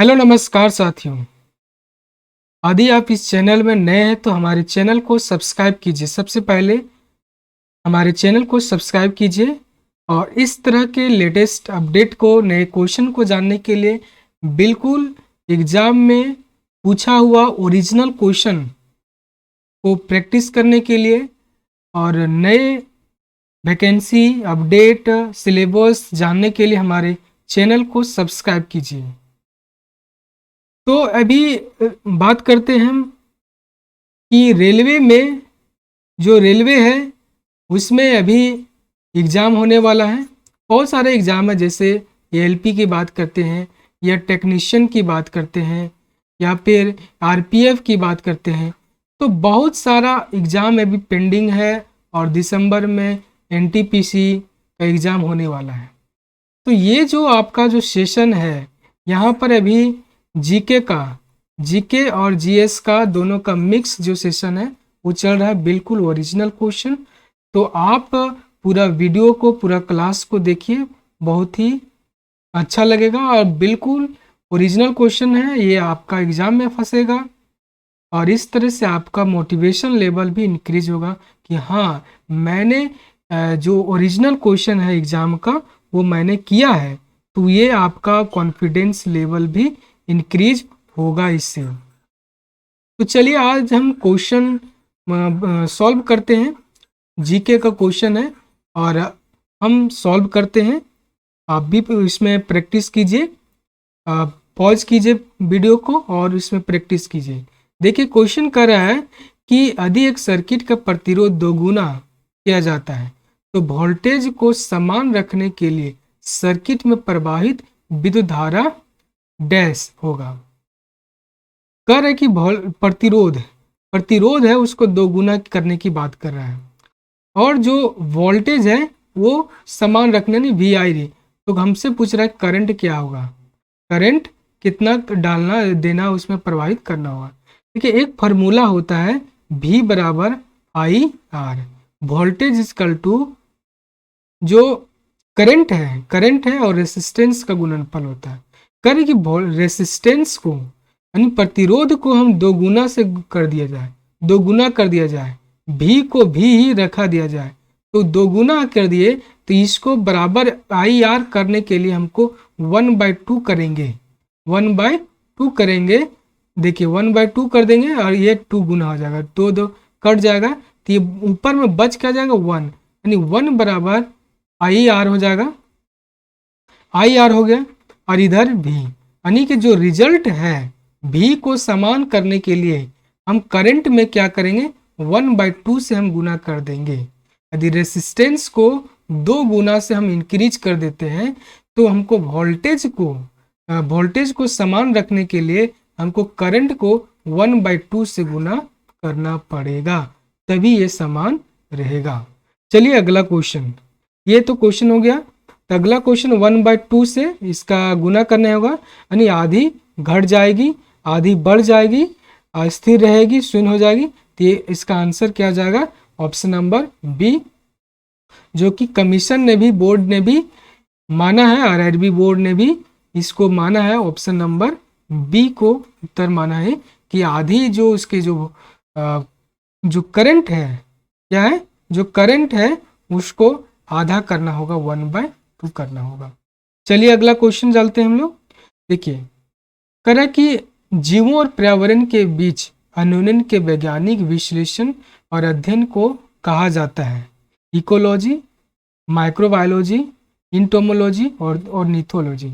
Hello नमस्कार साथियों। यदि आप इस चैनल में नए हैं तो हमारे चैनल को सब्सक्राइब कीजिए। सबसे पहले हमारे चैनल को सब्सक्राइब कीजिए और इस तरह के लेटेस्ट अपडेट को, नए क्वेश्चन को जानने के लिए बिल्कुल एग्जाम में पूछा हुआ ओरिजिनल क्वेश्चन को प्रैक्टिस करने के लिए और नए वैकेंसी अपडेट सिलेबस जानने के लिए हमारे चैनल को सब्सक्राइब कीजिए। तो अभी बात करते हैं हम कि रेलवे में, जो रेलवे है उसमें अभी एग्ज़ाम होने वाला है। बहुत सारे एग्ज़ाम है, जैसे एएलपी की बात करते हैं या टेक्नीशियन की बात करते हैं या फिर आरपीएफ की बात करते हैं। तो बहुत सारा एग्ज़ाम अभी पेंडिंग है और दिसंबर में एनटीपीसी का एग्ज़ाम होने वाला है। तो ये जो आपका जो सेशन है, यहाँ पर अभी जीके और जीएस का दोनों का मिक्स जो सेशन है वो चल रहा है, बिल्कुल ओरिजिनल क्वेश्चन। तो आप पूरा वीडियो को, पूरा क्लास को देखिए, बहुत ही अच्छा लगेगा और बिल्कुल ओरिजिनल क्वेश्चन है, ये आपका एग्जाम में फंसेगा और इस तरह से आपका मोटिवेशन लेवल भी इंक्रीज होगा कि हाँ, मैंने जो ओरिजिनल क्वेश्चन है एग्जाम का वो मैंने किया है। तो ये आपका कॉन्फिडेंस लेवल भी इंक्रीज होगा इससे। तो चलिए आज हम क्वेश्चन सॉल्व करते हैं। जीके का क्वेश्चन है और हम सॉल्व करते हैं। आप भी इसमें प्रैक्टिस कीजिए, पॉज कीजिए वीडियो को और इसमें प्रैक्टिस कीजिए। देखिए क्वेश्चन कर रहा है कि यदि एक सर्किट का प्रतिरोध दोगुना किया जाता है तो वोल्टेज को समान रखने के लिए सर्किट में प्रवाहित विद्युत धारा डैश होगा। कह रहे कि प्रतिरोध है उसको दोगुना करने की बात कर रहा है और जो वोल्टेज है वो समान रखना, नहीं वी आई रे। तो हमसे पूछ रहा है करंट क्या होगा, करंट कितना डालना देना उसमें प्रवाहित करना होगा। देखिए एक फार्मूला होता है V बराबर I R, voltage equal to जो करंट है और रेसिस्टेंस का गुणनफल होता है। करें कि रेसिस्टेंस को यानी प्रतिरोध को हम दोगुना से कर दिया जाए, दोगुना कर दिया जाए, भी को भी ही रखा दिया जाए, तो दोगुना कर दिए तो इसको बराबर आई आर करने के लिए हमको 1/2 करेंगे, 1/2 करेंगे। देखिए 1/2 कर देंगे और ये 2 गुना हो जाएगा, दो कट जाएगा तो ये ऊपर में बच क्या जाएगा 1, यानी 1 बराबर आई आर हो जाएगा, आई आर हो गया। और इधर भी, यानी कि जो रिजल्ट है भी को समान करने के लिए हम करंट में क्या करेंगे, 1/2 से हम गुना कर देंगे। यदि रेसिस्टेंस को 2 गुना से हम इंक्रीज कर देते हैं तो हमको वोल्टेज को समान रखने के लिए हमको करंट को 1/2 से गुना करना पड़ेगा, तभी ये समान रहेगा। चलिए अगला क्वेश्चन, ये तो क्वेश्चन हो गया। तो अगला क्वेश्चन 1/2 से इसका गुना करने होगा, यानी आधी घट जाएगी, आधी बढ़ जाएगी, स्थिर रहेगी, शून्य हो जाएगी। तो ये इसका आंसर क्या जाएगा, ऑप्शन नंबर बी, जो कि कमीशन ने भी, बोर्ड ने भी माना है, आरआरबी बोर्ड ने भी इसको माना है, ऑप्शन नंबर बी को उत्तर माना है कि आधी जो उसके जो करंट है, क्या है, जो करंट है उसको आधा करना होगा, 1/2 करना होगा। चलिए अगला क्वेश्चन चलते हैं हम लोग। देखिए करा कि जीवों और पर्यावरण के बीच अन्योन्य के वैज्ञानिक विश्लेषण और अध्ययन को कहा जाता है इकोलॉजी, माइक्रोबायोलॉजी, इंटोमोलॉजी और ऑर्निथोलॉजी।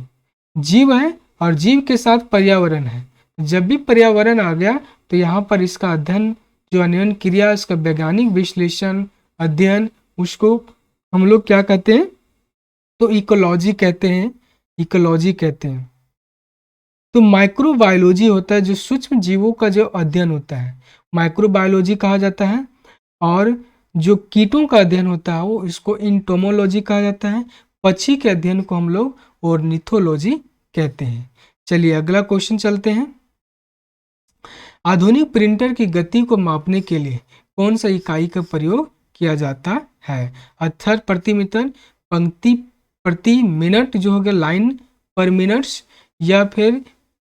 जीव है और जीव के साथ पर्यावरण है। जब भी पर्यावरण आ गया तो यहाँ पर इसका अध्ययन, जो अन्योन्य क्रिया, इसका वैज्ञानिक विश्लेषण अध्ययन, उसको हम लोग क्या कहते हैं, तो इकोलॉजी कहते हैं, इकोलॉजी कहते हैं। तो माइक्रोबायोलॉजी होता है जो सूक्ष्म जीवों का जो अध्ययन होता है, माइक्रोबायोलॉजी कहा जाता है। और जो कीटों का अध्ययन होता है वो इसको इंटोमोलॉजी कहा जाता है। पक्षी के अध्ययन को हम लोग ऑर्निथोलॉजी कहते हैं। चलिए अगला क्वेश्चन चलते हैं। आधुनिक प्रिंटर की गति को मापने के लिए कौन सा इकाई का प्रयोग किया जाता है, अक्षर प्रति मीटर, पंक्ति प्रति मिनट जो हो गया लाइन पर मिनट्स, या फिर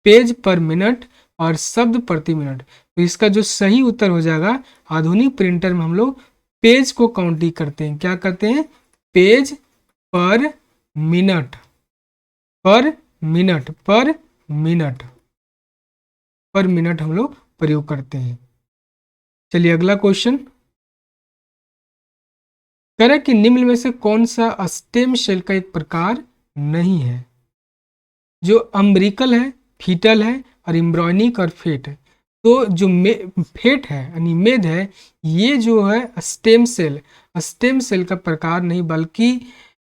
पेज पर मिनट और शब्द प्रति मिनट। तो इसका जो सही उत्तर हो जाएगा, आधुनिक प्रिंटर में हम लोग पेज को काउंटिंग करते हैं। क्या करते हैं? पेज पर मिनट, पर मिनट, पर मिनट, पर मिनट हम लोग प्रयोग करते हैं। चलिए अगला क्वेश्चन कह रहा है कि निम्न में से कौन सा स्टेम सेल का एक प्रकार नहीं है? जो अम्ब्रिकल है, फीटल है और एम्ब्रॉयनिक और फेट है। तो जो फेट है यानी मेद है, ये जो है स्टेम सेल का प्रकार नहीं, बल्कि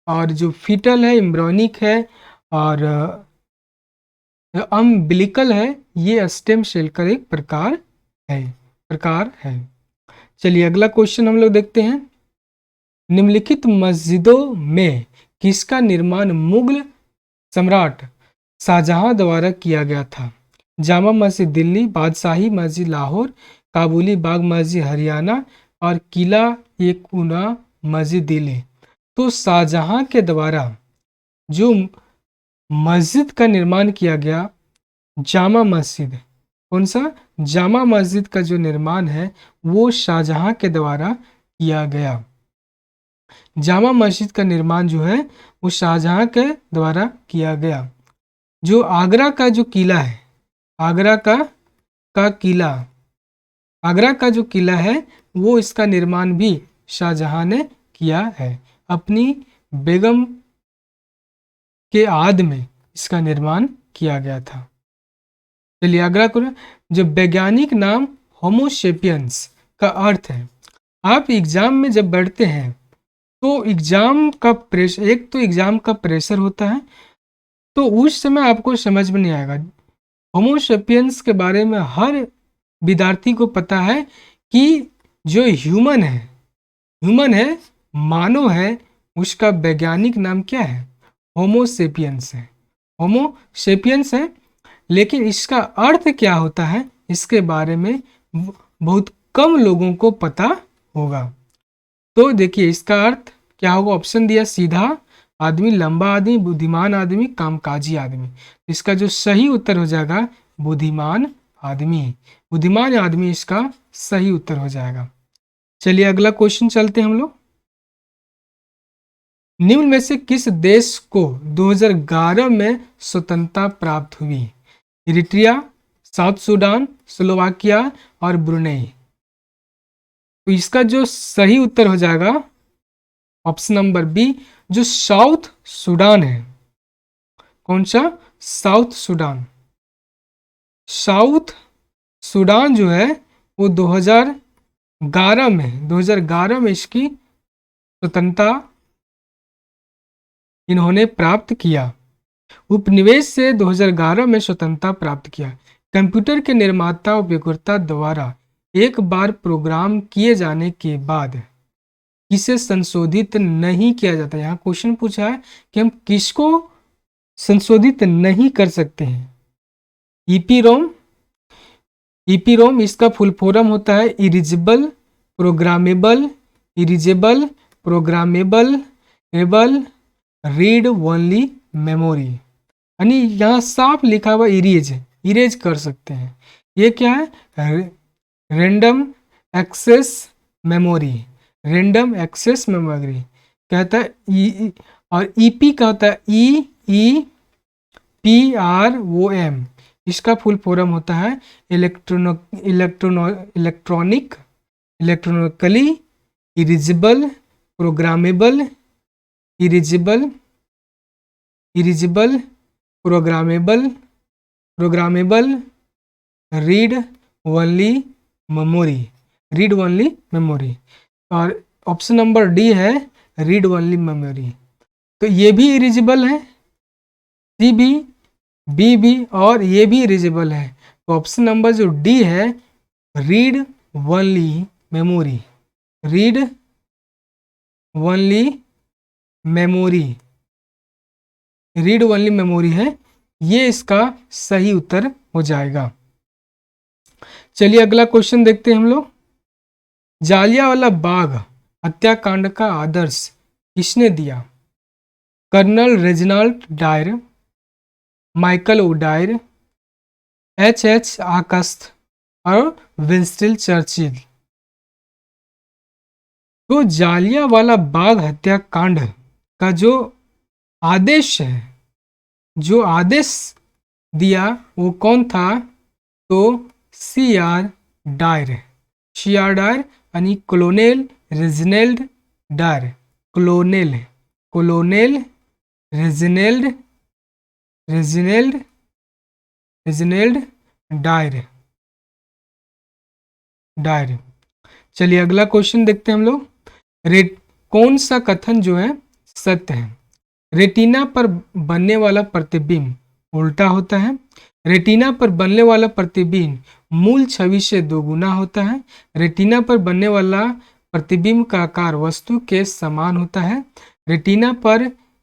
और जो फीटल है, एम्ब्रॉयनिक है और अम्बिलिकल है, ये स्टेम सेल का एक प्रकार है। चलिए अगला क्वेश्चन हम लोग देखते हैं। निम्नलिखित मस्जिदों में किसका निर्माण मुगल सम्राट शाहजहां द्वारा किया गया था? जामा मस्जिद दिल्ली, बादशाही मस्जिद लाहौर, काबुली बाग मस्जिद हरियाणा और किला एक उना मस्जिद दिल्ली। तो शाहजहां के द्वारा जो मस्जिद का निर्माण किया गया, जामा मस्जिद, कौन सा? जामा मस्जिद का जो निर्माण है वो शाहजहां के द्वारा किया गया। जामा मस्जिद का निर्माण जो है वो शाहजहां के द्वारा किया गया। जो आगरा का जो किला है, आगरा का किला, आगरा का जो किला है वो इसका निर्माण भी शाहजहां ने किया है। अपनी बेगम के आद में इसका निर्माण किया गया था। चलिए आगरा को, जो वैज्ञानिक नाम होमोसेपियंस का अर्थ है। आप एग्जाम में जब बैठते हैं तो एग्जाम का प्रेशर, एक तो एग्जाम का प्रेशर होता है, तो उस समय आपको समझ में नहीं आएगा। होमोसेपियंस के बारे में हर विद्यार्थी को पता है कि जो ह्यूमन है, मानव है, उसका वैज्ञानिक नाम क्या है? होमोसेपियंस है, होमोसेपियंस है। लेकिन इसका अर्थ क्या होता है, इसके बारे में बहुत कम लोगों को पता होगा। तो देखिए इसका अर्थ क्या होगा? ऑप्शन दिया, सीधा आदमी, लंबा आदमी, बुद्धिमान आदमी, कामकाजी आदमी। इसका जो सही उत्तर हो जाएगा बुद्धिमान आदमी। बुद्धिमान आदमी इसका सही उत्तर हो जाएगा। चलिए अगला क्वेश्चन चलते हैं हम लोग। निम्न में से किस देश को 2011 में स्वतंत्रता प्राप्त हुई? इरिट्रिया, साउथ सूडान, स्लोवाकिया और ब्रुनेई। तो इसका जो सही उत्तर हो जाएगा ऑप्शन नंबर बी, जो साउथ सूडान है। कौन सा? South Sudan. साउथ सूडान जो है वो 2011 में इसकी स्वतंत्रता इन्होंने प्राप्त किया। उपनिवेश से 2011 में स्वतंत्रता प्राप्त किया। कंप्यूटर के निर्माता उपयोगकर्ता द्वारा एक बार प्रोग्राम किए जाने के बाद इसे संशोधित नहीं किया जाता। यहाँ क्वेश्चन पूछा है कि हम किसको संशोधित नहीं कर सकते हैं? ईपीरोम, ईपीरोम इसका फुल फॉर्म होता है erasable programmable, erasable programmable able read only memory. यानी यहाँ साफ लिखा हुआ इरेज कर सकते हैं। ये क्या है? Random access memory, random access memory कहता है। और ईपी का होता है EEPROM, इसका फुल फॉर्म होता है electronically erasable programmable, erasable programmable read only memory. और ऑप्शन नंबर डी है रीड ओनली मेमोरी। तो ये भी इरिजिबल है, सी भी, बी भी और ये भी इरिजिबल है। तो ऑप्शन नंबर जो डी है read only memory, read only memory, read only memory है, ये इसका सही उत्तर हो जाएगा। चलिए अगला क्वेश्चन देखते हैं हम लोग। जालियांवाला बाग हत्याकांड का आदर्श किसने दिया? Colonel Reginald Dyer, Michael O'Dwyer, H आकस्त और विंस्टन चर्चिल। तो जालियांवाला बाग हत्याकांड का जो आदेश है, जो आदेश दिया वो कौन था? तो C.R. डायर। C.R. डायर यानी colonel Reginald Dyer. Colonel colonel Reginald Reginald Reginald Dyer Dyer. चलिए अगला क्वेश्चन देखते हैं हम लोग। रेट कौन सा कथन जो है सत्य है? रेटिना पर बनने वाला प्रतिबिंब उल्टा होता है। रेटिना पर बनने वाला प्रतिबिंब मूल छवि से दोगुना होता है। रेटिना पर बनने वाला प्रतिबिंब का आकार वस्तु के समान होता है। रेटिना पर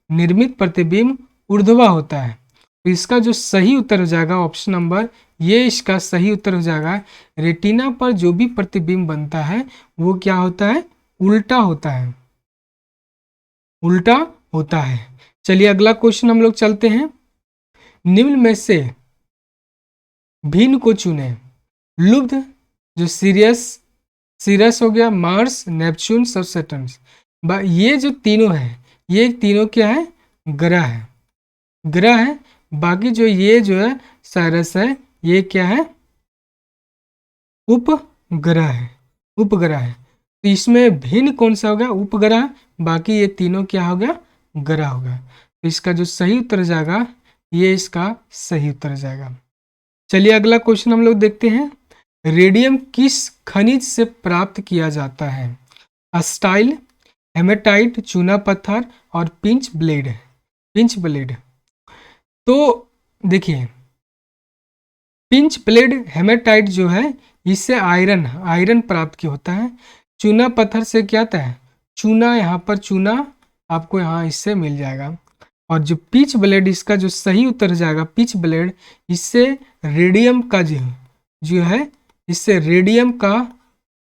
निर्मित प्रतिबिंब ऊर्ध्वा होता है। तो इसका जो सही उत्तर हो जाएगा ऑप्शन नंबर ये इसका सही उत्तर हो जाएगा। रेटिना पर जो भी प्रतिबिंब बनता है वो क्या होता है? उल्टा होता है, उल्टा होता है। चलिए अगला क्वेश्चन हम लोग चलते हैं। निम्न में से भिन्न को चुने। लुब्ध जो सीरियस सीरस हो गया, मार्स, नेपच्यून, सब सैटर्न। ये जो तीनों है ये तीनों क्या है? ग्रह है, ग्रह है। बाकी जो ये जो है साइरस है ये क्या है? उपग्रह है, उपग्रह है। तो इसमें भिन्न कौन सा होगा? उपग्रह। बाकी ये तीनों क्या हो गया? ग्रह होगा। तो इसका जो सही उत्तर जाएगा ये इसका सही उत्तर जाएगा। चलिए अगला क्वेश्चन हम लोग देखते हैं। रेडियम किस खनिज से प्राप्त किया जाता है? अस्टाइल, हेमेटाइट, चूना पत्थर और पिंच ब्लेड। Pinch blade. तो देखिए पिंच ब्लेड हेमेटाइट जो है इससे आयरन आयरन प्राप्त किया होता है। चूना पत्थर से क्या आता है? चूना, यहाँ पर चूना आपको यहाँ इससे मिल जाएगा। और जो पिच ब्लेड इसका जो सही उत्तर जाएगा पिच ब्लेड, इससे रेडियम का जो है इससे रेडियम का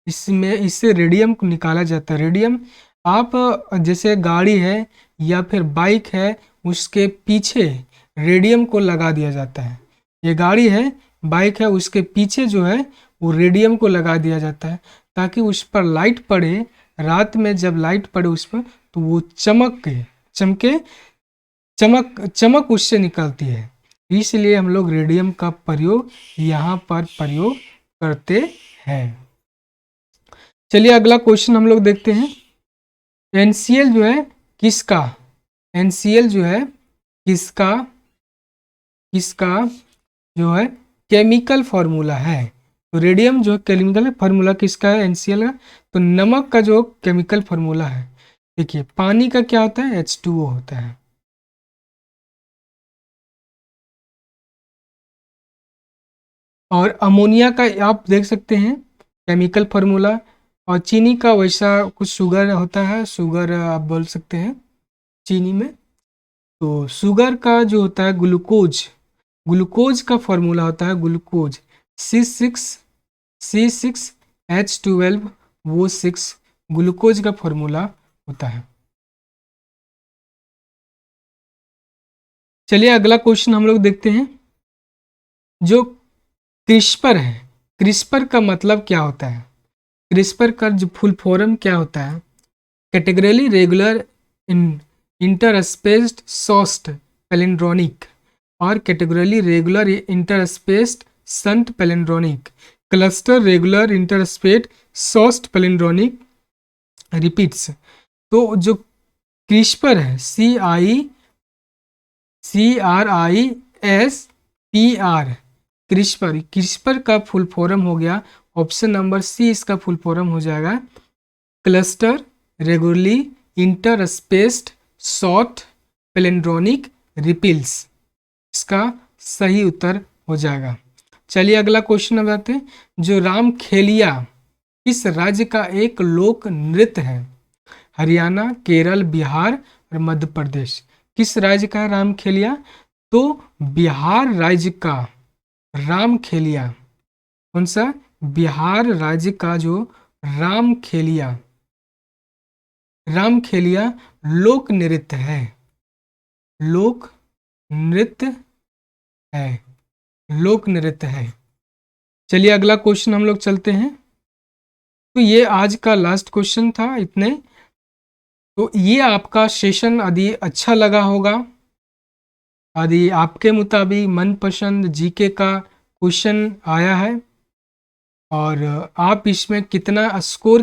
इसमें इससे रेडियम को निकाला जाता है। रेडियम आप जैसे गाड़ी है या फिर बाइक है उसके पीछे रेडियम को लगा दिया जाता है। ये गाड़ी है, बाइक है, उसके पीछे जो है वो रेडियम को लगा दिया जाता है ताकि उस पर लाइट पड़े। रात में जब लाइट पड़े उस पर तो वो चमके चमक चमक उससे निकलती है। इसलिए हम लोग रेडियम का प्रयोग यहाँ पर प्रयोग करते हैं। चलिए अगला क्वेश्चन हम लोग देखते हैं। NCl जो है किसका? NCl जो है किसका किसका जो है केमिकल फॉर्मूला है? तो रेडियम जो केमिकल फॉर्मूला किसका है? NCl का। तो नमक का जो केमिकल फॉर्मूला है, देखिए पानी का क्या होता है? H2O होता है। और अमोनिया का आप देख सकते हैं केमिकल फॉर्मूला। और चीनी का वैसा कुछ शुगर होता है, शुगर आप बोल सकते हैं चीनी में। तो शुगर का जो होता है ग्लूकोज, ग्लूकोज का फॉर्मूला होता है ग्लूकोज C6H12O6 ग्लूकोज का फॉर्मूला होता है। चलिए अगला क्वेश्चन हम लोग देखते हैं। जो क्रिस्पर है, क्रिस्पर का मतलब क्या होता है? क्रिस्पर का जो फुल फॉर्म क्या होता है? कैटेगरली रेगुलर इंटरस्पेस्ड सॉस्ट पैलिंड्रोनिक और categorically regular interspaced short palindromic. Cluster regular interspaced short palindromic repeats. तो जो क्रिस्पर है CRISPR क्रिस्पर, क्रिस्पर का फुल फॉर्म हो गया ऑप्शन नंबर सी, इसका फुल फॉर्म हो जाएगा क्लस्टर रेगुलरली इंटरस्पेस्ड शॉर्ट पैलिंड्रोनिक रिपील्स। इसका सही उत्तर हो जाएगा। चलिए अगला क्वेश्चन अब आते हैं। जो रामखेलिया इस राज्य का एक लोक नृत्य है? हरियाणा, केरल, बिहार और मध्य प्रदेश। किस राज्य का है रामखेलिया? तो बिहार राज्य का रामखेलिया। कौन सा? बिहार राज्य का जो रामखेलिया, रामखेलिया लोक नृत्य है, लोक नृत्य है। लोक नृत्य है। चलिए अगला क्वेश्चन हम लोग चलते हैं। तो ये आज का लास्ट क्वेश्चन था, इतने। तो ये आपका सेशन यदि अच्छा लगा होगा, यदि आपके मुताबिक मनपसंद जीके का क्वेश्चन आया है और आप इसमें कितना स्कोर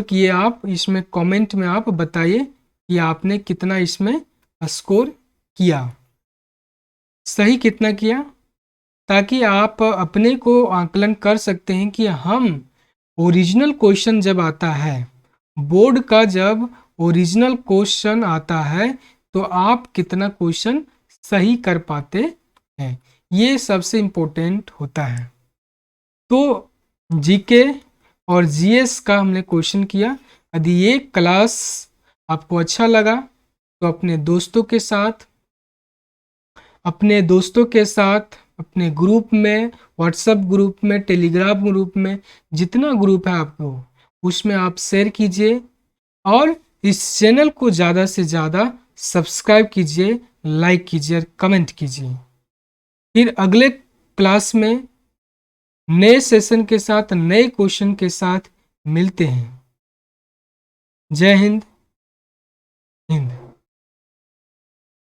किए आप इसमें कमेंट में आप बताइए कि आपने कितना इसमें स्कोर किया, सही कितना किया, ताकि आप अपने को आकलन कर सकते हैं कि हम ओरिजिनल क्वेश्चन जब आता है, बोर्ड का जब ओरिजिनल क्वेश्चन आता है, तो आप कितना क्वेश्चन सही कर पाते हैं, ये सबसे इम्पोर्टेंट होता है। तो जीके और जीएस का हमने क्वेश्चन किया। यदि ये क्लास आपको अच्छा लगा तो अपने दोस्तों के साथ, अपने ग्रुप में, व्हाट्सएप ग्रुप में, टेलीग्राम ग्रुप में, जितना ग्रुप है आपको उसमें आप शेयर कीजिए और इस चैनल को ज़्यादा से ज़्यादा सब्सक्राइब कीजिए, लाइक कीजिए और कमेंट कीजिए। फिर अगले क्लास में नए सेशन के साथ, नए क्वेश्चन के साथ मिलते हैं। जय हिंद।